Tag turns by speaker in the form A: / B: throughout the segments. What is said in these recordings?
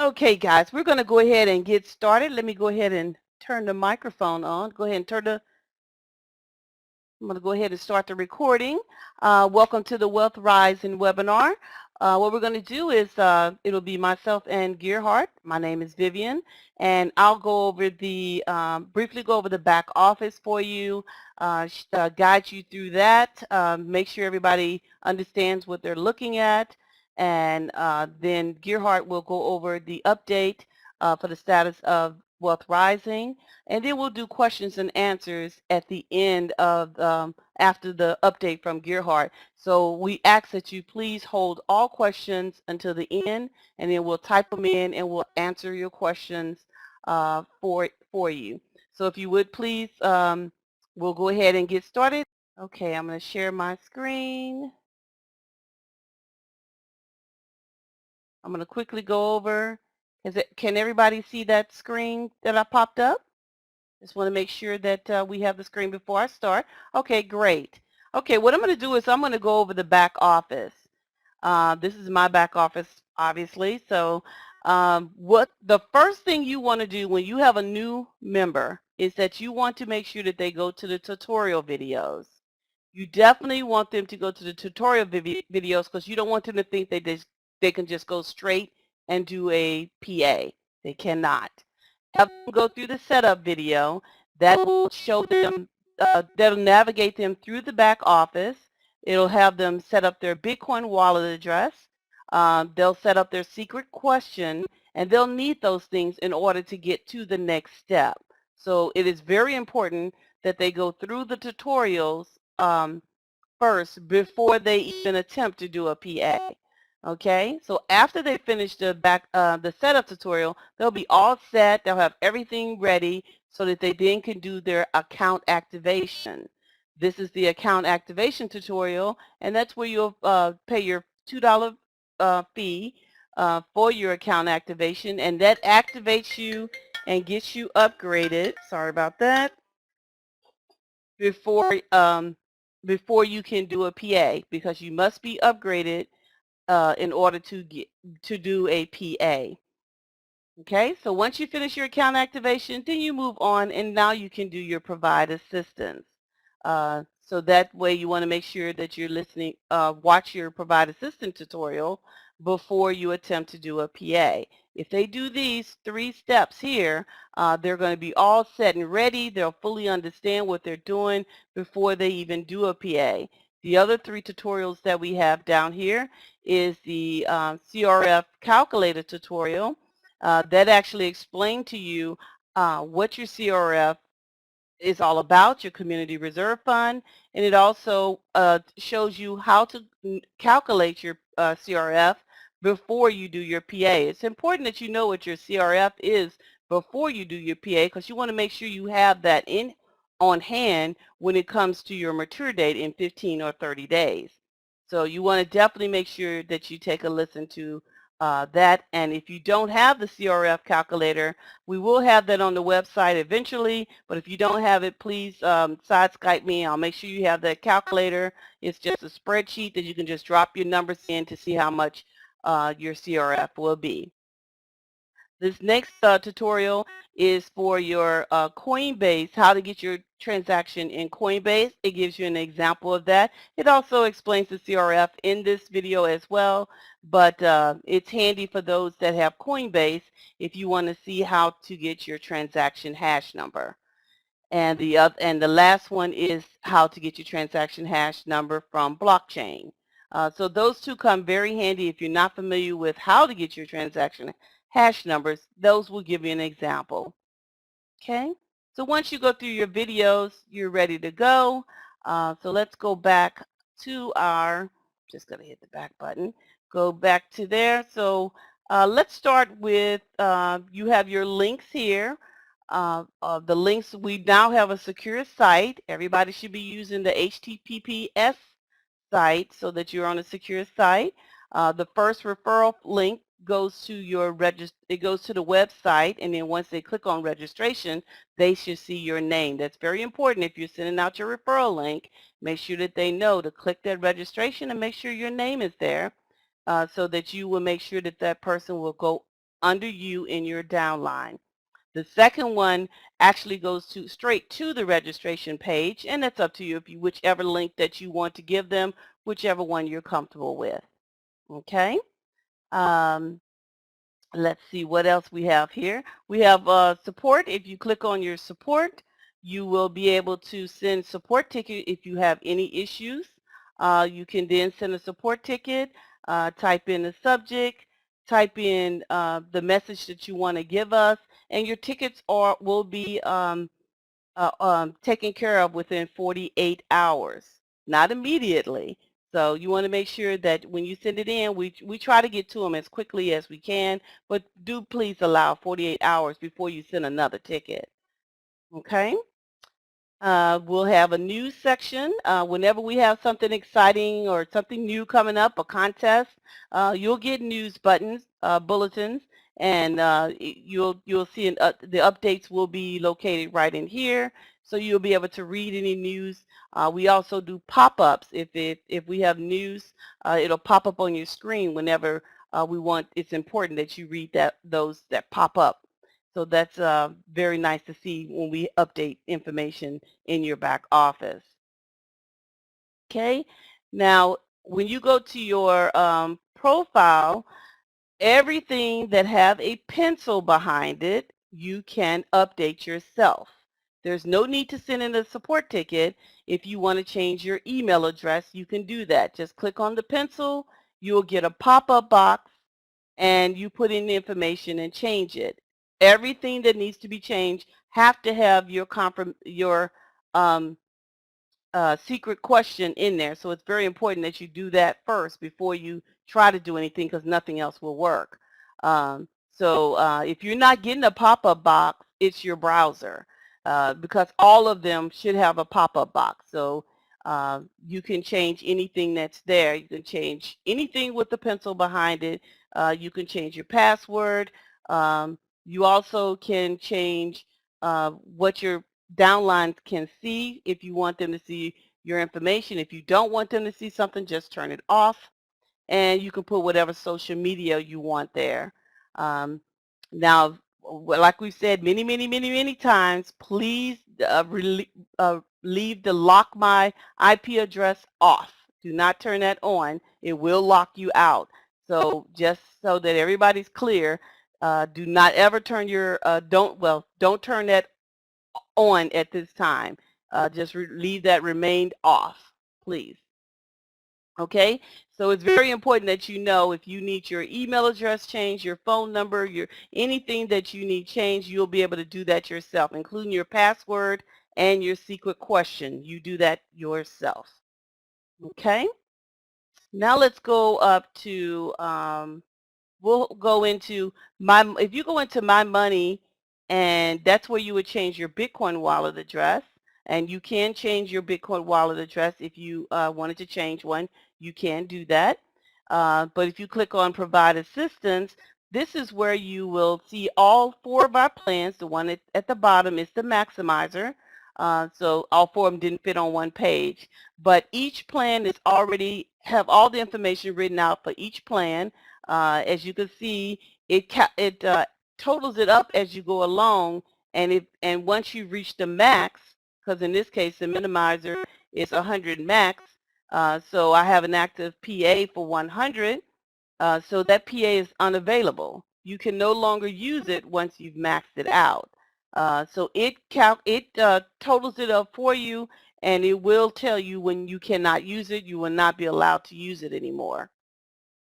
A: Okay, guys, we're going to go ahead and get started. Let me go ahead and turn the microphone on. Go ahead and I'm going to go ahead and start the recording. Welcome to the Wealth Rising webinar. What we're going to do is it'll be myself and Gearhart. My name is Vivian, and I'll go over briefly go over the back office for you, guide you through that, make sure everybody understands what they're looking at, and then Gearhart will go over the update for the status of Wealth Rising. And then we'll do questions and answers at the end of after the update from Gearhart. So we ask that you please hold all questions until the end, and then we'll type them in and we'll answer your questions for you. So if you would please, we'll go ahead and get started. Okay, I'm going to share my screen. I'm going to quickly go over. Can everybody see that screen that I popped up? Just want to make sure that we have the screen before I start. Okay, great. Okay, what I'm going to do is I'm going to go over the back office. This is my back office, obviously. So what the first thing you want to do when you have a new member is that you want to make sure that they go to the tutorial videos. You definitely want them to go to the tutorial videos because you don't want them to think they can just go straight and do a PA. They cannot. Have them go through the setup video. That will show them, that'll navigate them through the back office. It'll have them set up their Bitcoin wallet address. They'll set up their secret question, and they'll need those things in order to get to the next step. So it is very important that they go through the tutorials first before they even attempt to do a PA. Okay, so after they finish the setup tutorial, they'll be all set. They'll have everything ready so that they then can do their account activation. This is the account activation tutorial, and that's where you'll pay your $2 fee for your account activation, and that activates you and gets you upgraded. Sorry about that. Before before you can do a PA, because you must be upgraded in order to do a PA. Okay, so once you finish your account activation, then you move on, and now you can do your provide assistance. So that way you want to make sure that you're listening, watch your provide assistance tutorial before you attempt to do a PA. If they do these 3 steps here, they're going to be all set and ready. They'll fully understand what they're doing before they even do a PA. The other 3 tutorials that we have down here is the CRF calculator tutorial. That actually explained to you what your CRF is all about, your community reserve fund, and it also shows you how to calculate your CRF before you do your PA. It's important that you know what your CRF is before you do your PA because you want to make sure you have that on hand when it comes to your mature date in 15 or 30 days. So you want to definitely make sure that you take a listen to that. And if you don't have the CRF calculator, we will have that on the website eventually, but if you don't have it, please side Skype me. I'll make sure you have that calculator. It's just a spreadsheet that you can just drop your numbers in to see how much your CRF will be. This next tutorial is for your Coinbase, how to get your transaction in Coinbase. It gives you an example of that. It also explains the CRF in this video as well, but it's handy for those that have Coinbase if you want to see how to get your transaction hash number. And the last one is how to get your transaction hash number from blockchain. So those 2 come very handy if you're not familiar with how to get your transaction hash numbers. Those will give you an example. Okay, so once you go through your videos, you're ready to go. So let's go back to just going to hit the back button, go back to there. So let's start with, you have your links here. The links, we now have a secure site. Everybody should be using the HTTPS site so that you're on a secure site. The first referral link goes to it goes to the website, and then once they click on registration, they should see your name. That's very important. If you're sending out your referral link, make sure that they know to click that registration and make sure your name is there so that you will make sure that that person will go under you in your downline. The second one actually goes straight to the registration page, and that's up to you, whichever link that you want to give them, whichever one you're comfortable with. Okay. Let's see what else we have here. We have support. If you click on your support, you will be able to send support ticket if you have any issues. You can then send a support ticket, type in the subject, type in the message that you want to give us, and your tickets will be taken care of within 48 hours, not immediately. So you want to make sure that when you send it in, we try to get to them as quickly as we can, but do please allow 48 hours before you send another ticket. Okay? We'll have a news section. Whenever we have something exciting or something new coming up, a contest, you'll get news buttons, bulletins, and you'll see the updates will be located right in here, so you'll be able to read any news. We also do pop-ups. If we have news, it'll pop up on your screen whenever it's important that you read those that pop up. So that's very nice to see when we update information in your back office. Okay, now when you go to your profile, everything that have a pencil behind it, you can update yourself. There's no need to send in a support ticket. If you want to change your email address, you can do that. Just click on the pencil, you'll get a pop-up box, and you put in the information and change it. Everything that needs to be changed have to have your secret question in there. So it's very important that you do that first before you try to do anything, because nothing else will work. If you're not getting a pop-up box, it's your browser, because all of them should have a pop-up box. So you can change anything that's there. You can change anything with the pencil behind it. You can change your password. You also can change what your downlines can see if you want them to see your information. If you don't want them to see something, just turn it off. And you can put whatever social media you want there. Now, like we said many times, please leave the lock my IP address off. Do not turn that on. It will lock you out. So just so that everybody's clear, do not ever turn your, don't turn that on at this time. Just leave that remained off, please. Okay, so it's very important that you know if you need your email address changed, your phone number, anything that you need changed, you'll be able to do that yourself, including your password and your secret question. You do that yourself. Okay, now let's go up to, we'll go into if you go into My Money, and that's where you would change your Bitcoin wallet address. And you can change your Bitcoin wallet address if you wanted to change one. You can do that. But if you click on Provide Assistance, this is where you will see all 4 of our plans. The one at the bottom is the Maximizer. So all 4 of them didn't fit on one page. But each plan is already have all the information written out for each plan. As you can see, it totals it up as you go along. And once you reach the max, because in this case the minimizer is 100 max, so I have an active PA for 100, so that PA is unavailable. You can no longer use it once you've maxed it out. So it totals it up for you, and it will tell you when you cannot use it. You will not be allowed to use it anymore.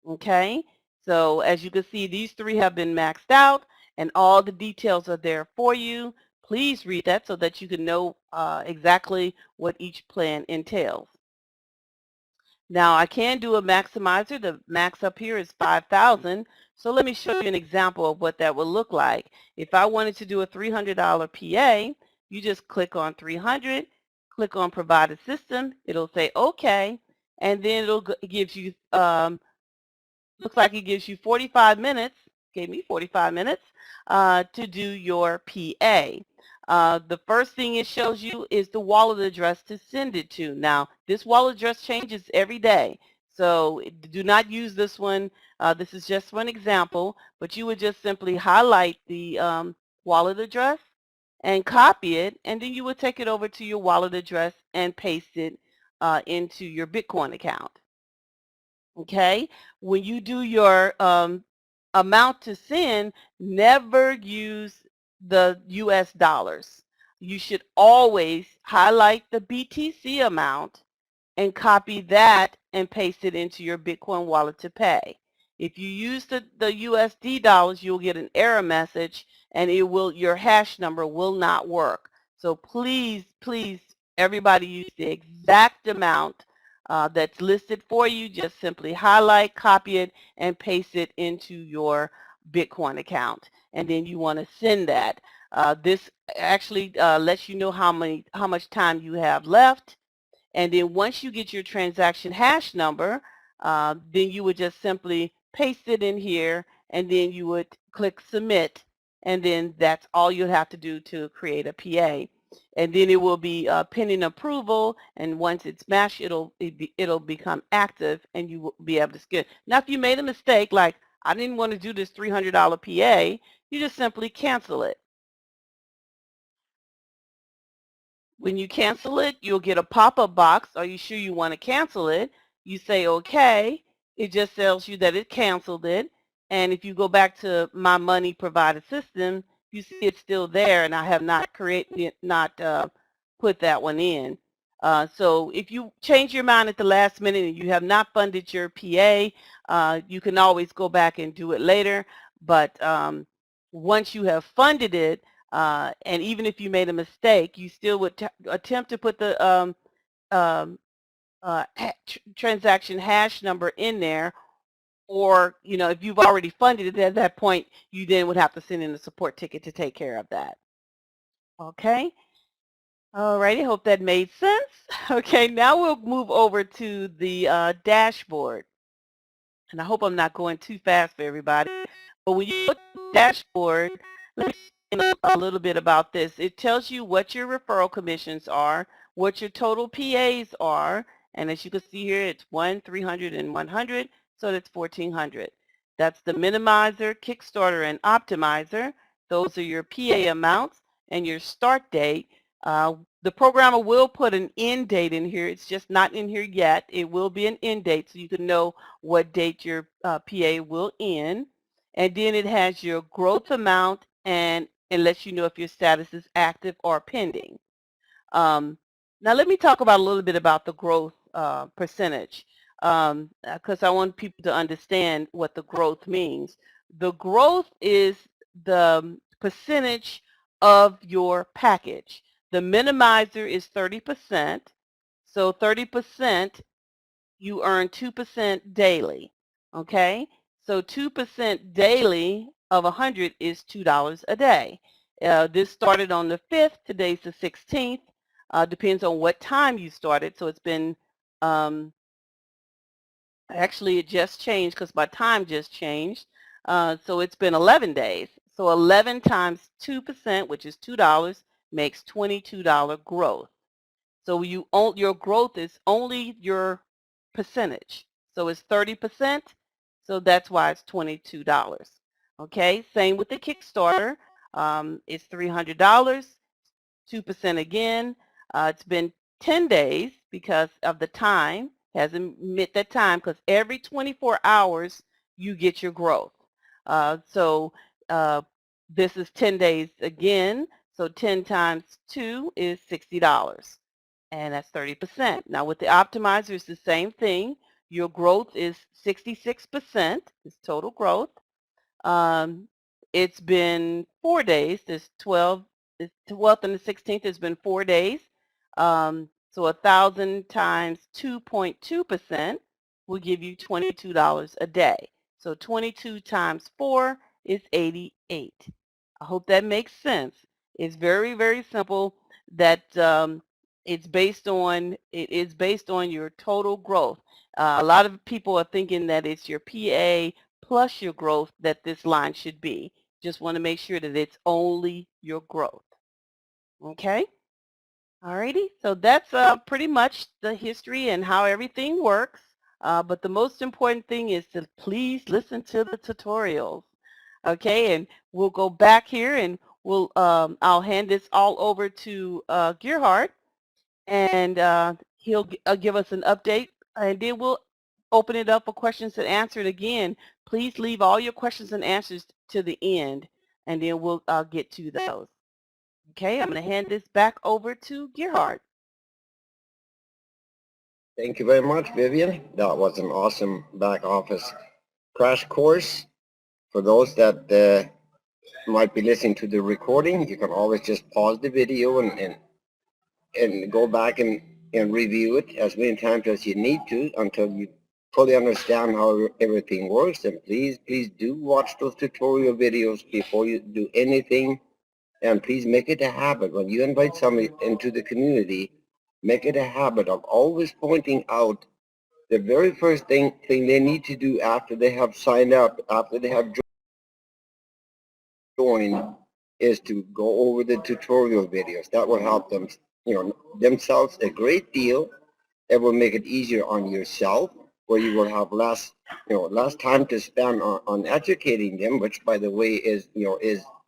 A: Okay, so as you can see, these 3 have been maxed out, and all the details are there for you. Please read that so that you can know exactly what each plan entails. Now, I can do a maximizer. The max up here is 5,000. So let me show you an example of what that would look like. If I wanted to do a $300 PA, you just click on 300, click on Provide a System. It'll say OK, and then it gives you, looks like it gives you 45 minutes, gave me 45 minutes, to do your PA. The first thing it shows you is the wallet address to send it to. Now, this wallet address changes every day, so do not use this one This is just one example, but you would just simply highlight the wallet address and copy it, and then you would take it over to your wallet address and paste it into your Bitcoin account. Okay? When you do your amount to send, never use the US dollars. You should always highlight the BTC amount and copy that and paste it into your Bitcoin wallet to pay. If you use the USD dollars, you'll get an error message and your hash number will not work. So please, please, everybody use the exact amount that's listed for you. Just simply highlight, copy it, and paste it into your Bitcoin account. And then you want to send that. This actually lets you know how much time you have left. And then once you get your transaction hash number, then you would just simply paste it in here, and then you would click submit, and then that's all you'll have to do to create a PA. And then it will be pending approval, and once it's matched, it'll become active, and you will be able to skip. Now, if you made a mistake, like I didn't want to do this $300 PA, you just simply cancel it. When you cancel it, you'll get a pop-up box. Are you sure you want to cancel it? You say okay. It just tells you that it canceled it. And if you go back to my money provided system, you see it's still there, and I have not put that one in. So if you change your mind at the last minute and you have not funded your PA, you can always go back and do it later. But once you have funded it, and even if you made a mistake, you still would attempt to put the transaction hash number in there, or if you've already funded it at that point, you then would have to send in a support ticket to take care of that. Okay. All righty. Hope that made sense. Okay. Now we'll move over to the dashboard, and I hope I'm not going too fast for everybody. But when you look at the dashboard, let me explain a little bit about this. It tells you what your referral commissions are, what your total PAs are, and as you can see here, it's 1, 300, and 100, so that's 1,400. That's the minimizer, Kickstarter, and optimizer. Those are your PA amounts and your start date. The programmer will put an end date in here. It's just not in here yet. It will be an end date so you can know what date your PA will end. And then it has your growth amount and it lets you know if your status is active or pending. Now let me talk about a little bit about the growth percentage, because I want people to understand what the growth means. The growth is the percentage of your package. The minimizer is 30%, so 30% you earn 2% daily, okay? So 2% daily of 100 is $2 a day. This started on the 5th, today's the 16th. Depends on what time you started, so it's been, actually it just changed because my time just changed. So it's been 11 days. So 11 times 2%, which is $2, makes $22 growth. So your growth is only your percentage. So it's 30%, so that's why it's $22. Okay, same with the Kickstarter. It's $300, 2% again. It's been 10 days because of the time. Hasn't met that time because every 24 hours you get your growth. So this is 10 days again. So 10 times 2 is $60. And that's 30%. Now with the optimizer, it's the same thing. Your growth is 66%, is total growth. It's been 4 days. There's 12th and the 16th has been 4 days. So 1,000 times 2.2% will give you $22 a day. So 22 times 4 is 88. I hope that makes sense. It's very, very simple. That it is based on your total growth. A lot of people are thinking that it's your PA plus your growth that this line should be. Just want to make sure that it's only your growth. Okay? Alrighty, so that's pretty much the history and how everything works. But the most important thing is to please listen to the tutorials. Okay, and we'll go back here and I'll hand this all over to Gerhard, and he'll give us an update, and then we'll open it up for questions and answers. Again, please leave all your questions and answers to the end, and then we'll get to those. Okay, I'm going to hand this back over to Gerhard.
B: Thank you very much, Vivian. That was an awesome back office crash course. For those that might be listening to the recording, you can always just pause the video and go back and review it as many times as you need to until you fully understand how everything works. And please do watch those tutorial videos before you do anything. And please make it a habit when you invite somebody into the community, make it a habit of always pointing out the very first thing they need to do after they have signed up, after they have joined, is to go over the tutorial videos. That will help them, themselves a great deal. It will make it easier on yourself, where you will have less time to spend on educating them, which, by the way, is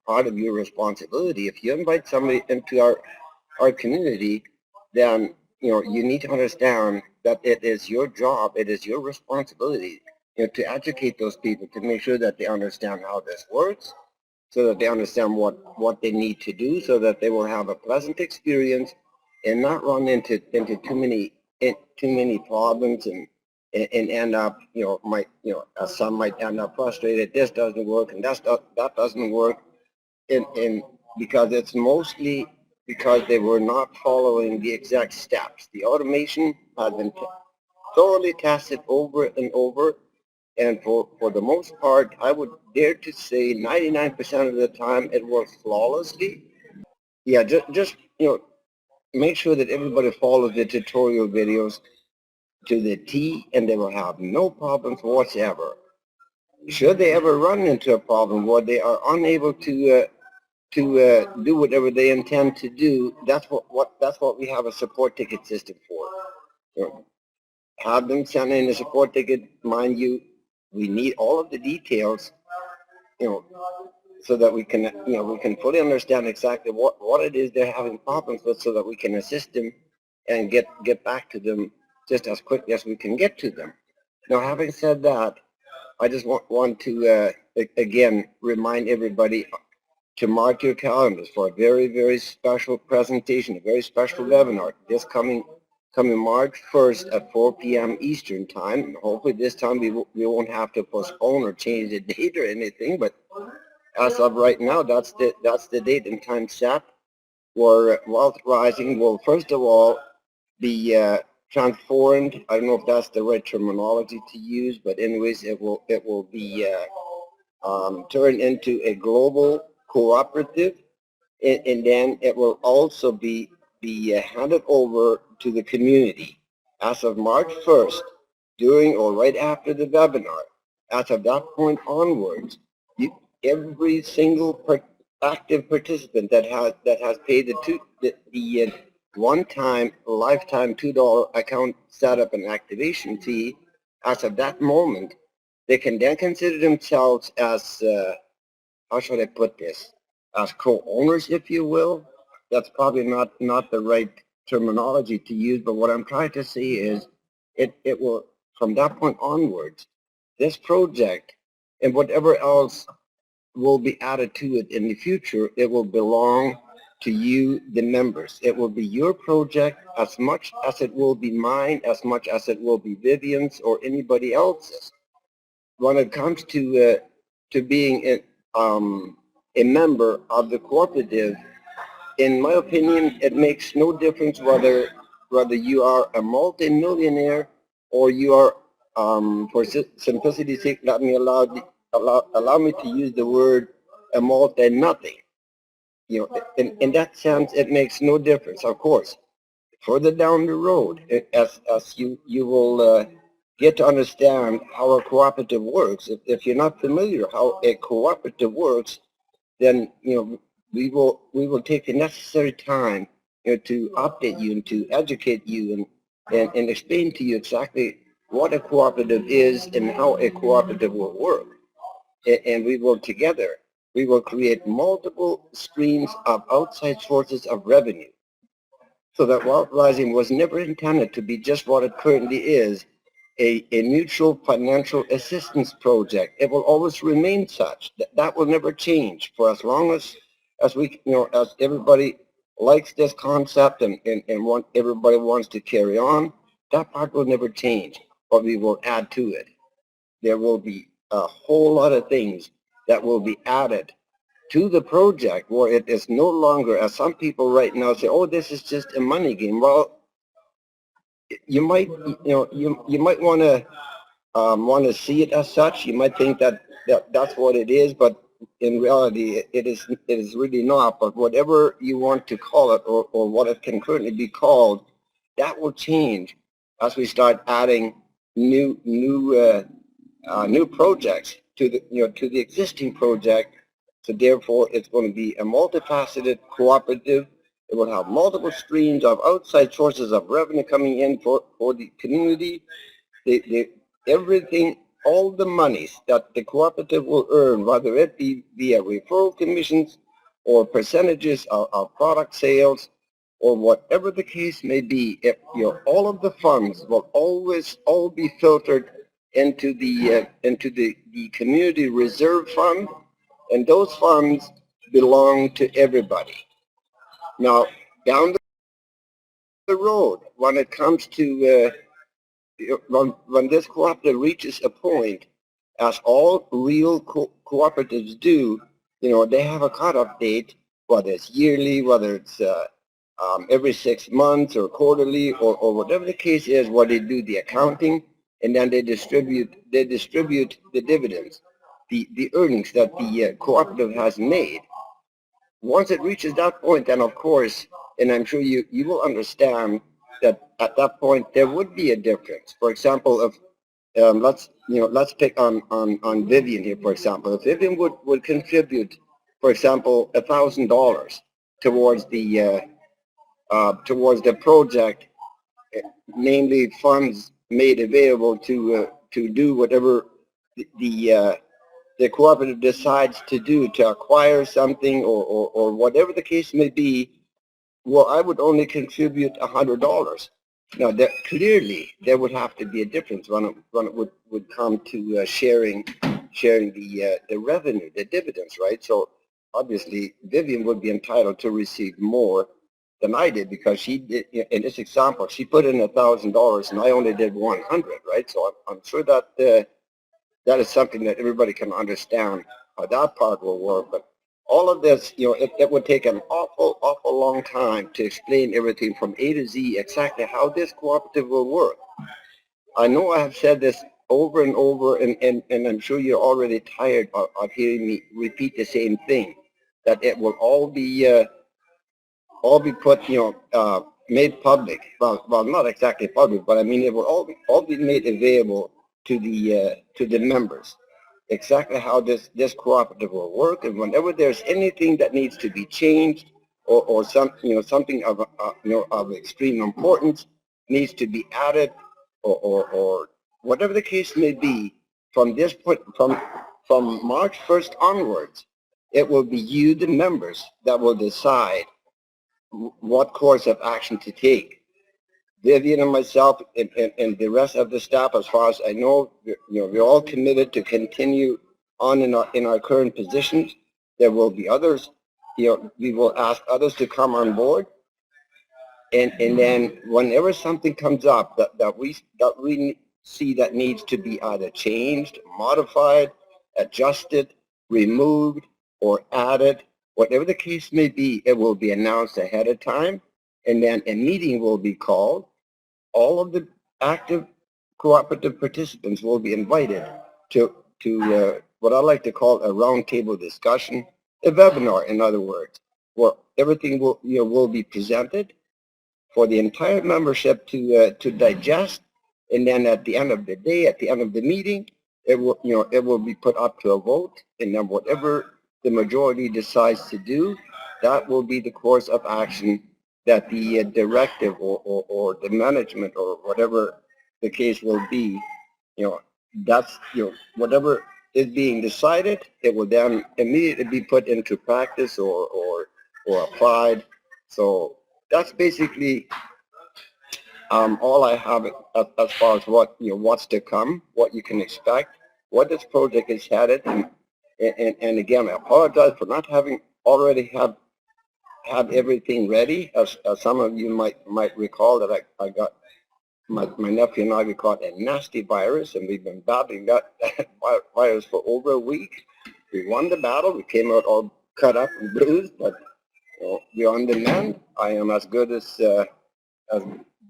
B: part of your responsibility. If you invite somebody into our community, then you need to understand that it is your job, it is your responsibility to educate those people, to make sure that they understand how this works, so that they understand what they need to do, so that they will have a pleasant experience and not run into too many problems and end up some might end up frustrated. This doesn't work and that doesn't work. And because it's mostly because they were not following the exact steps. The automation has been thoroughly tested over and over, and for the most part, I would dare to say 99% of the time it works flawlessly. Yeah, just make sure that everybody follows the tutorial videos to the T, and they will have no problems whatsoever. Should they ever run into a problem where they are unable to do whatever they intend to do, that's what we have a support ticket system for. Have them send in a support ticket. Mind you, we need all of the details, so that we can fully understand exactly what it is they're having problems with, so that we can assist them and get back to them just as quickly as we can get to them. Now, having said that, I just want to again remind everybody to mark your calendars for a very, very special presentation, a very special webinar this coming March 1st at 4 p.m. Eastern time. And hopefully this time we won't have to postpone or change the date or anything, but as of right now, that's the date and time set, where Wealth Rising will first of all be transformed. I don't know if that's the right terminology to use, but anyways, it will be turned into a global cooperative, and then it will also be handed over to the community as of March 1st, during or right after the webinar. As of that point onwards, every single active participant that has paid the one-time lifetime $2 account setup and activation fee, as of that moment, they can then consider themselves as how should I put this, as co-owners, if you will. That's probably not the right terminology to use, but what I'm trying to say is it will, from that point onwards, this project and whatever else will be added to it in the future, it will belong to you, the members. It will be your project as much as it will be mine, as much as it will be Vivian's or anybody else's. When it comes to being a member of the cooperative, in my opinion, it makes no difference whether you are a multi-millionaire or you are, for simplicity's sake, let me allow me to use the word a multi-nothing. In that sense, it makes no difference. Of course, further down the road, as you will get to understand how a cooperative works. If you're not familiar how a cooperative works, then we will take the necessary time to update you and to educate you and explain to you exactly what a cooperative is and how a cooperative will work. And we will together, we will create multiple streams of outside sources of revenue. So that Wealth Rising was never intended to be just what it currently is, a mutual financial assistance project. It will always remain such. That will never change for as long as we, as everybody likes this concept and everybody wants to carry on. That part will never change, but we will add to it. There will be a whole lot of things that will be added to the project where it is no longer, as some people right now say, oh, this is just a money game. Well, you might, you might want to see it as such. You might think that's what it is, but in reality, it is really not. But whatever you want to call it, or what it can currently be called, that will change as we start adding new projects to the existing project. So therefore, it's going to be a multifaceted cooperative. It will have multiple streams of outside sources of revenue coming in for the community. Everything, all the monies that the cooperative will earn, whether it be via referral commissions or percentages of product sales, or whatever the case may be, if all of the funds will always all be filtered into the community reserve fund, and those funds belong to everybody. Now, down the road, when it comes to when this cooperative reaches a point, as all real cooperatives do, they have a cutoff date, whether it's yearly, whether it's every 6 months or quarterly, or whatever the case is, where they do the accounting, and then they distribute the dividends, the earnings that the cooperative has made. Once it reaches that point, then of course, and I'm sure you will understand that at that point there would be a difference. For example, if let's pick on Vivian here, for example. If Vivian would contribute, for example, $1,000 towards the project, namely funds made available to do whatever the cooperative decides to do, to acquire something, or whatever the case may be. Well, I would only contribute $100. Now, clearly there would have to be a difference when it would come to sharing the revenue, the dividends, right? So obviously Vivian would be entitled to receive more than I did, because she did, in this example, she put in $1,000 and I only did 100, right? So I'm sure that that is something that everybody can understand how that part will work. But all of this, it would take an awful long time to explain everything from A to Z, exactly how this cooperative will work. I know I have said this over and over, and I'm sure you're already tired of hearing me repeat the same thing, that it will all be put, made public. Well, not exactly public, but I mean it will all be made available to the members, exactly how this cooperative will work, and whenever there's anything that needs to be changed, or something of of extreme importance needs to be added, or whatever the case may be, from this point, from March 1st onwards, it will be you, the members, that will decide what course of action to take. Vivian and myself and the rest of the staff, as far as I know, we're all committed to continue on in our current positions. There will be others, we will ask others to come on board, and then whenever something comes up that we see that needs to be either changed, modified, adjusted, removed, or added, whatever the case may be, it will be announced ahead of time, and then a meeting will be called. All of the active cooperative participants will be invited to what I like to call a roundtable discussion, a webinar, in other words, where everything will be presented for the entire membership to digest, and then at the end of the day, at the end of the meeting, it will be put up to a vote, and then whatever the majority decides to do, that will be the course of action that the directive or the management or whatever the case will be, that's, whatever is being decided, it will then immediately be put into practice or applied. So that's basically all I have as far as what's to come, what you can expect, what this project is headed, and again, I apologize for not having already have everything ready. As some of you might recall that I got my nephew and I, we caught a nasty virus, and we've been battling that virus for over a week. We won the battle. We came out all cut up and bruised, but we're on the mend. I am as good as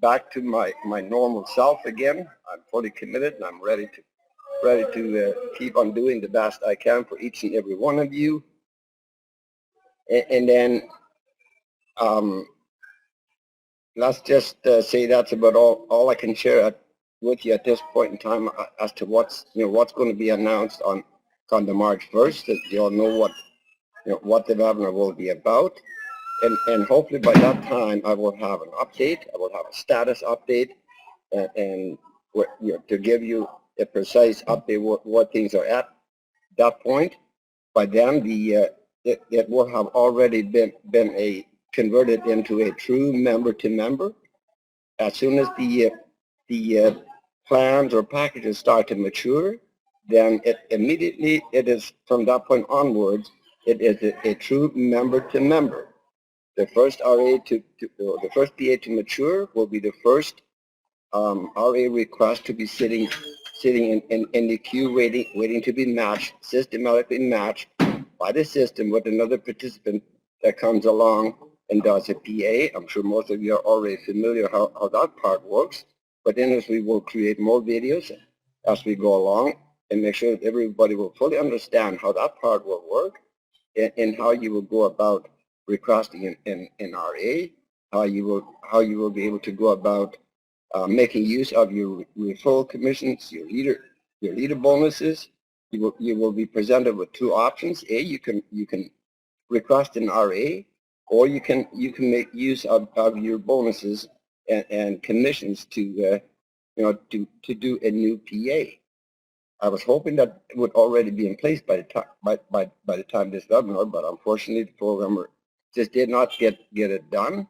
B: back to my normal self again. I'm fully committed, and I'm ready to keep on doing the best I can for each and every one of you. And then let's just say that's about all I can share with you at this point in time as to what's going to be announced on the March 1st. That you all know what the webinar will be about, and hopefully by that time I will have an update. I will have a status update, and to give you a precise update what things are at that point. By then, it will have already been converted into a true member-to-member. As soon as the plans or packages start to mature, then it is from that point onwards, it is a true member-to-member. The first RA the first PA to mature will be the first RA request to be sitting in the queue waiting to be matched, systematically matched by the system with another participant that comes along and does a PA. I'm sure most of you are already familiar how that part works, but then as we will create more videos as we go along and make sure that everybody will fully understand how that part will work and how you will go about requesting an RA, how you will be able to go about making use of your referral commissions, your leader bonuses. You will be presented with two options. You can request an RA, or you can make use of your bonuses and commissions to do a new PA. I was hoping that it would already be in place by the time this webinar, but unfortunately the programmer just did not get it done.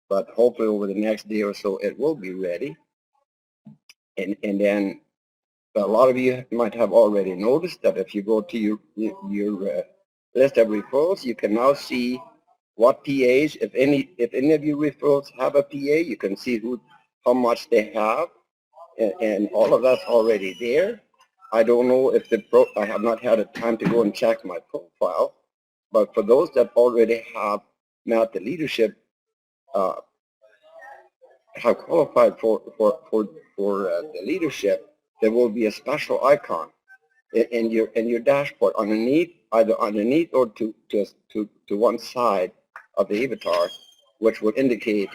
B: But hopefully over the next day or so it will be ready. And then a lot of you might have already noticed that if you go to your list of referrals, you can now see what PAs, if any of your referrals have a PA, you can see how much they have, and all of that's already there. I don't know if I have not had a time to go and check my profile, but for those that already have met the leadership, have qualified for the leadership, there will be a special icon in your dashboard underneath, either underneath or to one side of the avatar, which will indicate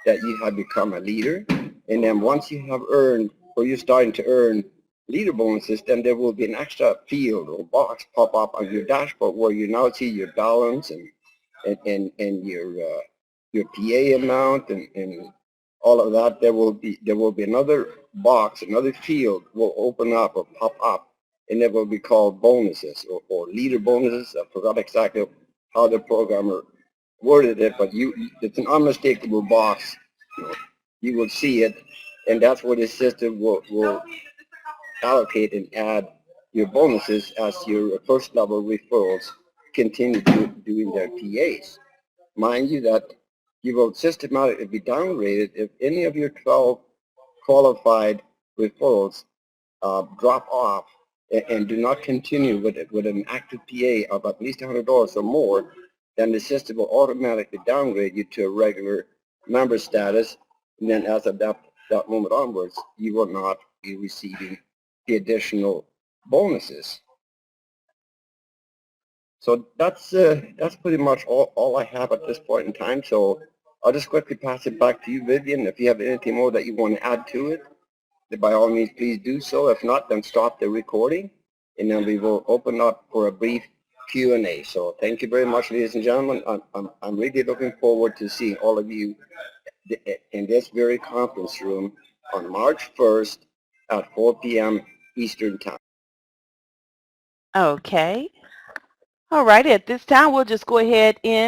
B: that you have become a leader. And then once you have earned, or you're starting to earn leader bonuses, then there will be an extra field or box pop up on your dashboard where you now see your balance and your PA amount and all of that. There will be another box, another field will open up or pop up, and it will be called bonuses or leader bonuses. I forgot exactly how the programmer worded it, but it's an unmistakable box. You will see it, and that's where the system will allocate and add your bonuses as your first level referrals continue doing their PAs. Mind you that you will systematically be downgraded if any of your 12 qualified referrals drop off and do not continue with an active PA of at least $100 or more. Then the system will automatically downgrade you to a regular member status, and then as of that moment onwards, you will not be receiving the additional bonuses. So that's pretty much all I have at this point in time. So I'll just quickly pass it back to you, Vivian. If you have anything more that you want to add to it, then by all means, please do so. If not, then stop the recording, and then we will open up for a brief Q&A. So thank you very much, ladies and gentlemen. I'm really looking forward to seeing all of you in this very conference room on March 1st at 4 p.m. Eastern Time.
A: Okay. All right. At this time, we'll just go ahead and